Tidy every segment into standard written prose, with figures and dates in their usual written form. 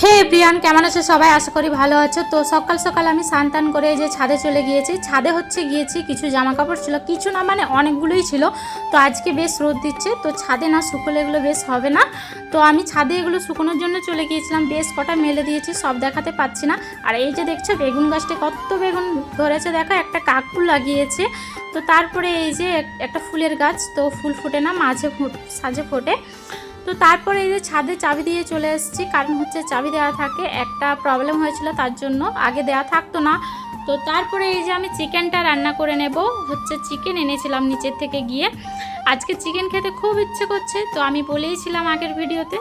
হে প্রিয়ান, কেমন আছো সবাই? আশা করি ভালো আছো। তো সকাল সকাল আমি স্নান করে এই যে ছাদে চলে গিয়েছি। ছাদে গিয়েছি কিছু জামা কাপড় ছিল, কিছু না মানে অনেকগুলোই ছিল। তো আজকে বেশ রোদ দিচ্ছে, তো ছাদে না শুকোলে এগুলো বেশ হবে না। তো আমি ছাদে এগুলো শুকোনোর জন্য চলে গিয়েছিলাম। বেশ কটা মেলে দিয়েছি, সব দেখাতে পাচ্ছি না। আর এই যে দেখছো বেগুন গাছটা কত বেগুন ধরেছে, দেখো একটা কাকু লাগিয়েছে। তো তারপরে এই যে একটা ফুলের গাছ, তো ফুল ফুটে না, মাঝে সাজে ফোটে। তো তারপরে এই যে ছাদে চাবি দিয়ে চলে এসেছি, কারণ চাবি দেওয়া থাকে, একটা প্রবলেম হয়েছিল তার জন্য, আগে দেওয়া থাকতো না। তো তারপরে এই যে আমি চিকেনটা রান্না করে নেব। চিকেন এনেছিলাম নিচের থেকে গিয়ে। আজকে চিকেন খেতে খুব ইচ্ছে করছে, তো আমি বলেইছিলাম আগের ভিডিওতে,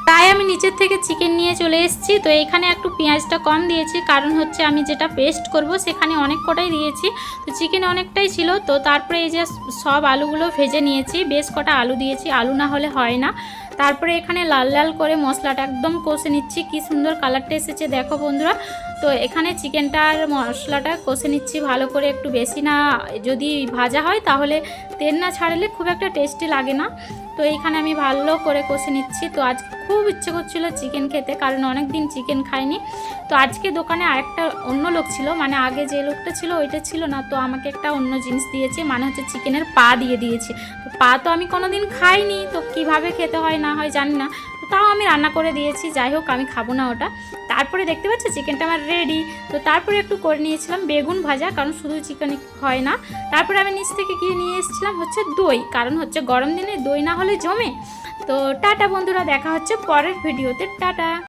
তাই আমি নিচের থেকে চিকেন নিয়ে চলে এসেছি। তো এখানে একটু পেঁয়াজটা কম দিয়েছি, কারণ আমি যেটা পেস্ট করব সেখানে অনেক কটাই দিয়েছি। তো চিকেন অনেকটাই ছিল। তো তারপরে এই যে সব আলুগুলো ভেজে নিয়েছি, বেশ কটা আলু দিয়েছি, আলু না হলে হয় না। তারপরে এখানে লাল লাল করে মশলাটা একদম কষে নিচ্ছি। কি সুন্দর কালারটা এসেছে দেখো বন্ধুরা। তো এখানে চিকেনটার মশলাটা কষে নিচ্ছি ভালো করে, একটু বেশি না, যদি ভাজা হয় তাহলে তেল না ছাড়লে খুব একটা টেস্টি লাগে না। তো এইখানে আমি ভালো করে কষে নিচ্ছি। তো আজকে খুব ইচ্ছে করছিল চিকেন খেতে, কারণ অনেক দিন চিকেন খাইনি। তো আজকে দোকানে আরেকটা অন্য লোক ছিল, মানে আগে যে লোকটা ছিল ওইটা ছিল না, তো আমাকে একটা অন্য জিনিস দিয়েছে, মানে চিকেনের পা দিয়ে দিয়েছে। তো পা তো আমি কোনোদিন খাইনি, তো কিভাবে খেতে হয় না হয় জানি না। তো তাও আমি রান্না করে দিয়েছি, যাই হোক আমি খাবো না ওটা। তারপরে দেখতে পাচ্ছ চিকেনটা আমার রেডি। তো তারপরে একটু করে নিয়েছিলাম বেগুন ভাজা, কারণ শুধু চিকেন হয় না। তারপরে আমি নিচ থেকে গিয়ে নিয়ে এসেছিলাম দই, কারণ গরম দিনে দই না হলে জমে। তো টাটা বন্ধুরা, দেখা হচ্ছে পরের ভিডিওতে। টাটা।